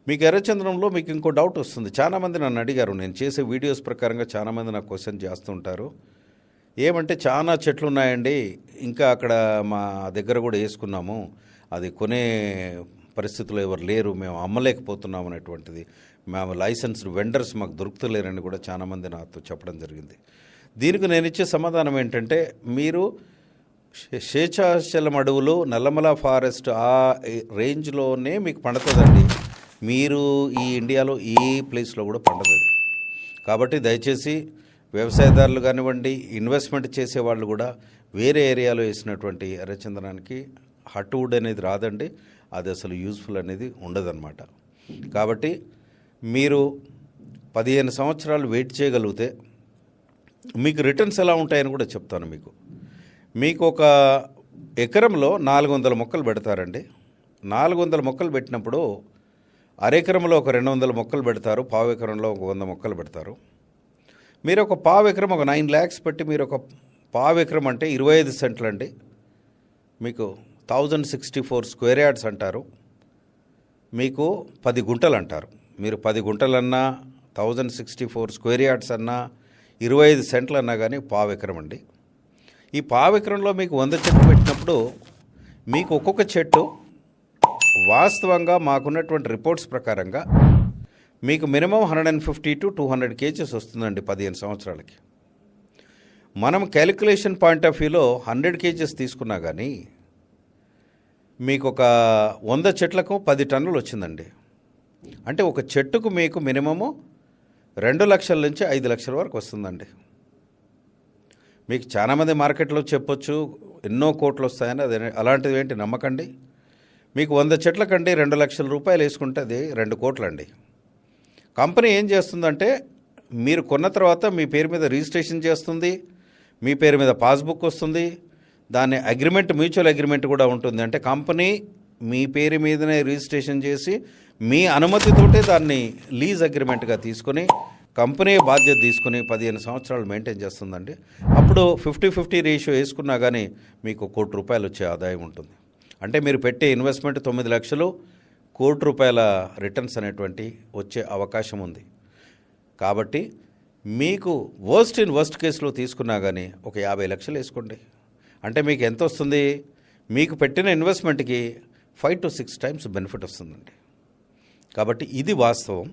మీకు ఎర్రచందనంలో మీకు ఇంకో డౌట్ వస్తుంది. చాలామంది నన్ను అడిగారు, నేను చేసే వీడియోస్ ప్రకారంగా చాలామంది నాకు క్వశ్చన్ చేస్తుంటారు. ఏమంటే చాలా చెట్లు ఉన్నాయండి, ఇంకా అక్కడ మా దగ్గర కూడా వేసుకున్నాము, అది కొనే పరిస్థితుల్లో ఎవరు లేరు, మేము అమ్మలేకపోతున్నాము అనేటువంటిది, మేము లైసెన్స్డ్ వెండర్స్ మాకు దొరుకుతలేరని కూడా చాలామంది నాతో చెప్పడం జరిగింది. దీనికి నేను ఇచ్చే సమాధానం ఏంటంటే, మీరు శేషాచలం అడవులు, నల్లమల ఫారెస్ట్ ఆ రేంజ్లోనే మీకు పండుతుందండి. మీరు ఈ ఇండియాలో ఏ ప్లేస్లో కూడా పండదు. కాబట్టి దయచేసి వ్యవసాయదారులు కానివ్వండి, ఇన్వెస్ట్మెంట్ చేసేవాళ్ళు కూడా వేరే ఏరియాలో వేసినటువంటి ఎర్రచందనానికి హర్ట్వుడ్ అనేది రాదండి, అది అసలు యూజ్ఫుల్ అనేది ఉండదన్నమాట. కాబట్టి మీరు 15 సంవత్సరాలు వెయిట్ చేయగలిగితే మీకు రిటర్న్స్ ఎలా ఉంటాయని కూడా చెప్తాను. మీకు ఒక ఎకరంలో 400 మొక్కలు పెడతారండి. 400 మొక్కలు పెట్టినప్పుడు అరెకరంలో ఒక 200 మొక్కలు పెడతారు, పావు ఎకరంలో ఒక 100 మొక్కలు పెడతారు. మీరు ఒక పావు ఎకరం ఒక 9 lakhs పెట్టి మీరు ఒక పావు ఎకరం అంటే 25 సెంట్లు అండి, మీకు 1064 స్క్వేర్ యార్డ్స్ అంటారు, మీకు 10 గుంటలు అంటారు. మీరు 10 గుంటలన్నా 1064 స్క్వేర్ యార్డ్స్ అన్నా 25 సెంట్లు అన్నా కానీ పావు ఎకరం అండి. ఈ పావు ఎకరంలో మీకు 100 చెట్లు పెట్టినప్పుడు మీకు ఒక్కొక్క చెట్టు వాస్తవంగా మాకున్నటువంటి రిపోర్ట్స్ ప్రకారంగా మీకు మినిమం 150 to 200 kgs వస్తుందండి 15 సంవత్సరాలకి. మనం క్యాలిక్యులేషన్ పాయింట్ ఆఫ్ వ్యూలో 100 kgs తీసుకున్నా కానీ మీకు ఒక 100 చెట్లకు 10 టన్నులు వచ్చిందండి. అంటే ఒక చెట్టుకు మీకు మినిమము 2 లక్షల నుంచి 5 లక్షల వరకు వస్తుందండి. మీకు చాలామంది మార్కెట్లో చెప్పొచ్చు ఎన్నో కోట్లు వస్తాయని, అది అలాంటిది ఏంటి నమ్మకండి. మీకు 100 చెట్లకండి 2 లక్షల రూపాయలు వేసుకుంటే అది 2 కోట్లండి. కంపెనీ ఏం చేస్తుందంటే, మీరు కొన్న తర్వాత మీ పేరు మీద రిజిస్ట్రేషన్ చేస్తుంది, మీ పేరు మీద పాస్బుక్ వస్తుంది, దాని అగ్రిమెంట్ మ్యూచువల్ అగ్రిమెంట్ కూడా ఉంటుంది. అంటే కంపెనీ మీ పేరు మీదనే రిజిస్ట్రేషన్ చేసి మీ అనుమతితోటే దాన్ని లీజ్ అగ్రిమెంట్గా తీసుకొని కంపెనీ బాధ్యత తీసుకుని 15 సంవత్సరాలు మెయింటైన్ చేస్తుందండి. అప్పుడు 50-50 రేషియో వేసుకున్నా కానీ మీకు ₹1 కోటి వచ్చే ఆదాయం ఉంటుంది. అంటే మీరు పెట్టే ఇన్వెస్ట్మెంట్ 9 లక్షలు, ₹1 కోటి రిటర్న్స్ అనేటువంటి వచ్చే అవకాశం ఉంది. కాబట్టి మీకు వర్స్ట్ కేసులో తీసుకున్నా కానీ ఒక 50 లక్షలు వేసుకోండి. అంటే మీకు ఎంత వస్తుంది? మీకు పెట్టిన ఇన్వెస్ట్మెంట్కి 5 to 6 times బెనిఫిట్ వస్తుందండి. కాబట్టి ఇది వాస్తవం.